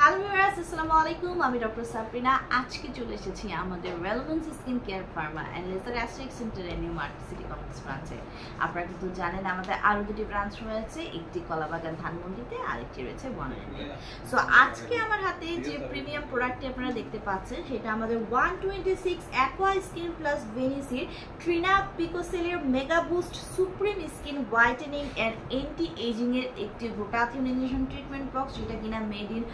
Hello viewers, আসসালামু আলাইকুম। আমি ডক্টর সাবরিনা। আজকে চলে এসেছি আমাদের relevance skin care pharma and laser aesthetic centre new market city complex ব্রাঞ্চে। আপনারা কিন্তু জানেন আমাদের আরও দুটি ব্রাঞ্চ রয়েছে, একটি কলাবাগান ধানমন্ডিতে আর একটি রয়েছে বনানীতে। সো আজকে আমার হাতে যে প্রিমিয়াম প্রোডাক্টটি আপনারা দেখতে পাচ্ছেন সেটা আমাদের 126 অ্যাকোয়া স্কিন প্লাস ভেনিসির ট্রিনা পিকোসেলের mega boost supreme skin whitening and anti aging এর একটি গ্লুটাথিওনাইজেশন ট্রিটমেন্ট বক্স, যেটা কিনা মেড ইন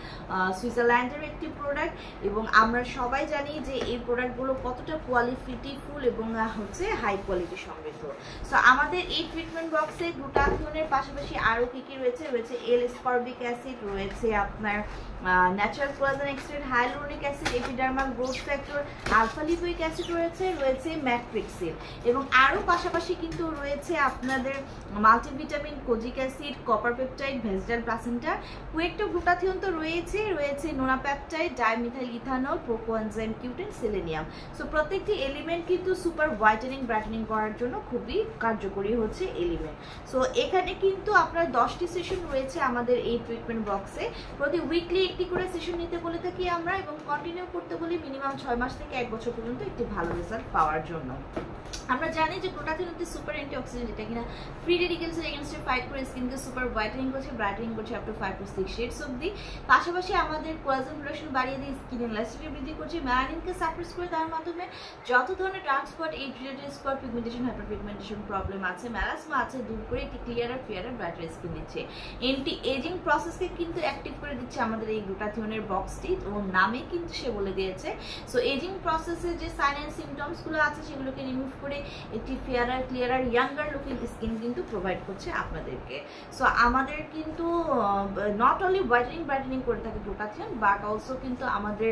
সুইজারল্যান্ডের একটি প্রোডাক্ট। এবং আমরা সবাই জানি যে এই প্রোডাক্টগুলো কতটা কোয়ালিটিফুল এবং হচ্ছে হাই কোয়ালিটি সমৃদ্ধ। সো আমাদের এই ট্রিটমেন্ট বক্সে গ্লুটাথিওনের পাশাপাশি আরও কী কী রয়েছে, এল স্করবিক অ্যাসিড, রয়েছে আপনার natural collagen extract, hyaluronic acid, epidermal growth factor, alpha lipoic acid রয়েছে ম্যাট্রিক্সিল, এবং আরও পাশাপাশি কিন্তু রয়েছে আপনাদের multivitamin, kojic acid, copper peptide, vegetal placenta, কুয়েক্টো গ্লুটাথিওন তো রয়েছে nonapeptide, dimethyl ethanol, procoenzyme Q ten, selenium. So প্রত্যেকটি এলিমেন্ট কিন্তু সুপার হোয়াইটেনিং ব্রাইটেনিং করার জন্য খুবই কার্যকরী হচ্ছে এলিমেন্ট। সো এখানে কিন্তু আপনার 10টি সেশন রয়েছে আমাদের এই ট্রিটমেন্ট বক্সে। প্রতি উইকলি একটি করে সেশন নিতে বলে থাকি আমরা, এবং কন্টিনিউ করতে বলি মিনিমাম 6 মাস থেকে 1 বছর পর্যন্ত একটি ভালো রেজাল্ট পাওয়ার জন্য। আমরা জানি যে গ্লুটাথিওন হচ্ছে সুপার অ্যান্টিঅক্সিডেন্ট, যেটা কিনা ফ্রি রেডিকেলসের এগেইনস্টে ফাইট করে স্কিনকে সুপার হোয়াইটেনিং করছে, ব্রাইটেনিং করছে আপ টু 5 to 6 শেডস অবধি। পাশাপাশি আমাদের কোলাজেন প্রোডাকশন বাড়িয়ে দিয়ে স্কিন ইলাস্টিসিটি বৃদ্ধি করছে, মেলানিনকে সাপ্রেস করে তার মাধ্যমে যত ধরনের dark spot, age related spot, pigmentation, hyper pigmentation problem আছে, মেলাসমা আছে, দূর করে একটি ক্লিয়ার ফেয়ার ব্রাইটার স্কিন দিচ্ছে। অ্যান্টি এজিং প্রসেসকে কিন্তু অ্যাক্টিভ করে দিচ্ছে আমাদের এই গ্লুটাথিওনের বক্সটি, ওর নামে কিন্তু সে বলে দিয়েছে। সো এজিং প্রসেসে যে সাইন অ্যান্ড সিমটমসগুলো আছে সেগুলোকে রিমুভ করে একটি ফেয়ারার, ক্লিয়ারার, ইয়াঙ্গার লুকিং স্কিন কিন্তু প্রোভাইড করছে আপনাদেরকে। সো আমাদের কিন্তু নট অনলি ব্রাইটেনিং করে থাকে গ্লুটাথিওন, বাট অলসো কিন্তু আমাদের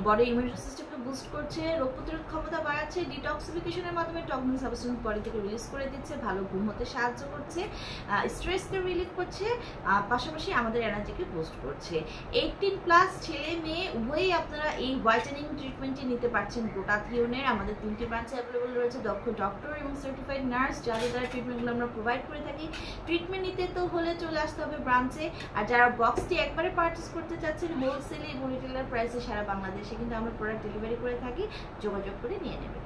বডি ইমিউন সিস্টেমকে বুস্ট করছে, রোগ প্রতিরোধ ক্ষমতা বাড়াচ্ছে, ডিটক্সিফিকেশনের মাধ্যমে টক্সিন সাবস্টেন্স বডি থেকে রিলিজ করে দিচ্ছে, ভালো ঘুম হতে সাহায্য করছে, স্ট্রেসকে রিলিফ করছে, পাশাপাশি আমাদের এনার্জিকে বুস্ট করছে। 18+ ছেলে মেয়ে উভয়ই আপনারা এই হোয়াইটেনিং ট্রিটমেন্টটি নিতে পারছেন গ্লুটাথিওনের। আমাদের 3টি ব্রাঞ্চে অ্যাভেলেবল রয়েছে দক্ষ ডক্টর এবং সার্টিফাইড নার্স, যাদের দ্বারা ট্রিটমেন্টগুলো আমরা প্রোভাইড করে থাকি। ট্রিটমেন্ট নিতে তো হলে চলে আসতে হবে ব্রাঞ্চে, আর যারা বক্সটি একবারে পারচেস করতে চাচ্ছেন হোলসেলে এবং রিটেলার প্রাইসে সারা বাংলাদেশে কিন্তু আমরা প্রোডাক্ট ডেলিভারি করে থাকি, যোগাযোগ করে নিয়ে নেবেন।